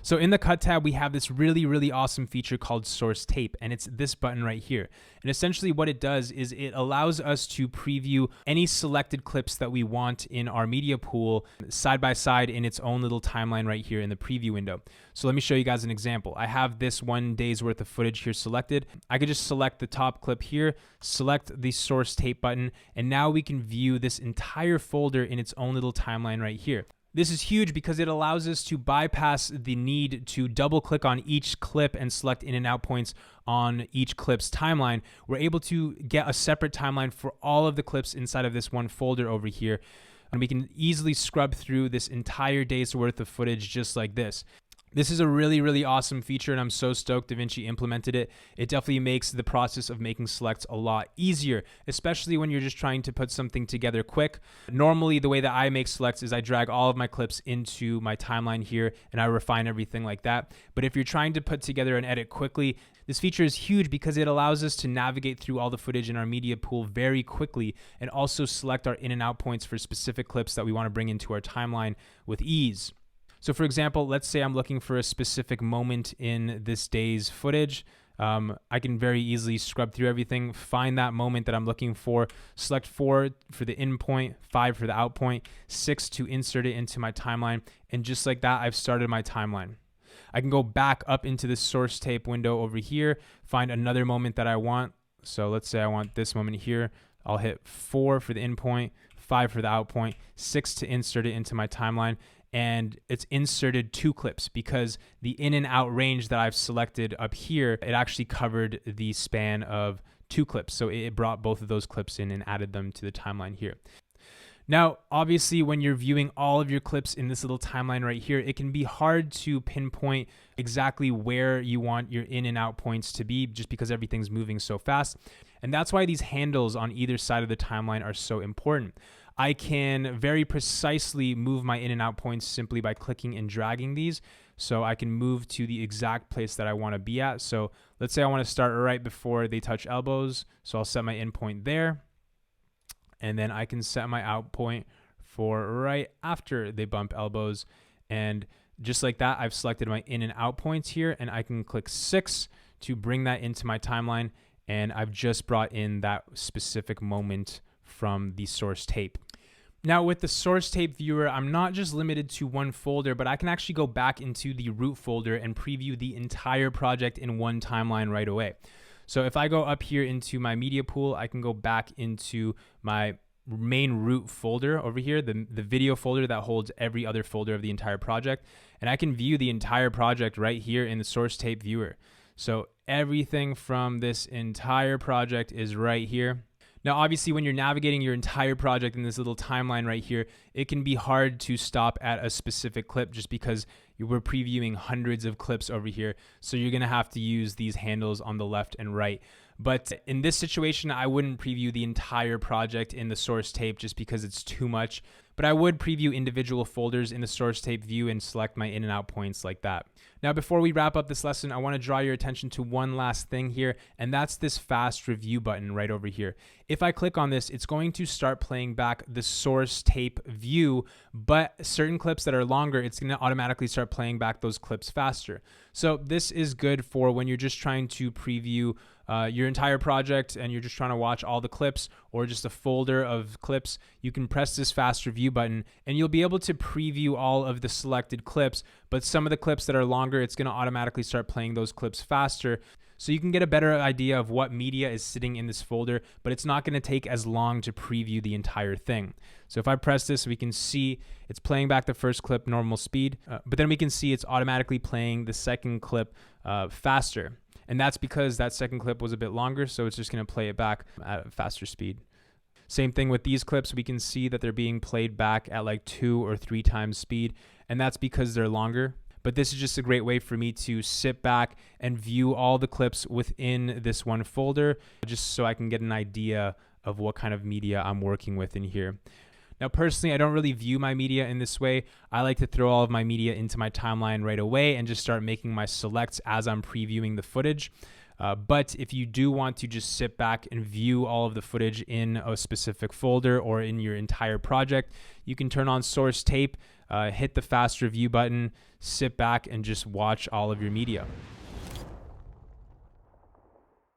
So in the cut tab, we have this really awesome feature called source tape, and it's this button right here. And essentially what it does is it allows us to preview any selected clips that we want in our media pool side by side in its own little timeline right here in the preview window. So let me show you guys an example. I have this 1 day's worth of footage here selected. I could just select the top clip here, select the source tape button, and now we can view this entire folder in its own little timeline right here. This is huge because it allows us to bypass the need to double click on each clip and select in and out points on each clip's timeline. We're able to get a separate timeline for all of the clips inside of this one folder over here. And we can easily scrub through this entire day's worth of footage just like this. This is a really awesome feature, and I'm so stoked DaVinci implemented it. It definitely makes the process of making selects a lot easier, especially when you're just trying to put something together quick. Normally, the way that I make selects is I drag all of my clips into my timeline here, and I refine everything like that. But if you're trying to put together an edit quickly, this feature is huge because it allows us to navigate through all the footage in our media pool very quickly and also select our in and out points for specific clips that we want to bring into our timeline with ease. So for example, let's say I'm looking for a specific moment in this day's footage. I can very easily scrub through everything, find that moment that I'm looking for, select 4 for the in point, 5 for the out point, 6 to insert it into my timeline. And just like that, I've started my timeline. I can go back up into the source tape window over here, find another moment that I want. So let's say I want this moment here. I'll hit 4 for the in point, 5 for the out point, 6 to insert it into my timeline. And it's inserted 2 clips because the in and out range that I've selected up here, it actually covered the span of 2 clips. So it brought both of those clips in and added them to the timeline here. Now, obviously, when you're viewing all of your clips in this little timeline right here, it can be hard to pinpoint exactly where you want your in and out points to be just because everything's moving so fast. And that's why these handles on either side of the timeline are so important. I can very precisely move my in and out points simply by clicking and dragging these. So I can move to the exact place that I want to be at. So let's say I want to start right before they touch elbows. So I'll set my in point there. And then I can set my out point for right after they bump elbows. And just like that, I've selected my in and out points here, and I can click 6 to bring that into my timeline. And I've just brought in that specific moment from the source tape. Now with the source tape viewer, I'm not just limited to one folder, but I can actually go back into the root folder and preview the entire project in one timeline right away. So if I go up here into my media pool, I can go back into my main root folder over here, the video folder that holds every other folder of the entire project. And I can view the entire project right here in the source tape viewer. So everything from this entire project is right here. Now, obviously, when you're navigating your entire project in this little timeline right here, it can be hard to stop at a specific clip just because you were previewing hundreds of clips over here. So you're going to have to use these handles on the left and right. But in this situation, I wouldn't preview the entire project in the source tape just because it's too much. But I would preview individual folders in the source tape view and select my in and out points like that. Now, before we wrap up this lesson, I want to draw your attention to one last thing here, and that's this fast review button right over here. If I click on this, it's going to start playing back the source tape view, but certain clips that are longer, it's going to automatically start playing back those clips faster. So this is good for when you're just trying to preview your entire project and you're just trying to watch all the clips or just a folder of clips. You can press this fast review button and you'll be able to preview all of the selected clips, but some of the clips that are longer, it's going to automatically start playing those clips faster. So you can get a better idea of what media is sitting in this folder, but it's not going to take as long to preview the entire thing. So if I press this, we can see it's playing back the first clip normal speed, but then we can see it's automatically playing the second clip faster. And that's because that second clip was a bit longer, so it's just going to play it back at a faster speed. Same thing with these clips. We can see that they're being played back at like 2 or 3 times speed, and that's because they're longer. But this is just a great way for me to sit back and view all the clips within this one folder, just so I can get an idea of what kind of media I'm working with in here. Now, personally, I don't really view my media in this way. I like to throw all of my media into my timeline right away and just start making my selects as I'm previewing the footage. But if you do want to just sit back and view all of the footage in a specific folder or in your entire project, you can turn on Source Tape, hit the fast review button, sit back and just watch all of your media.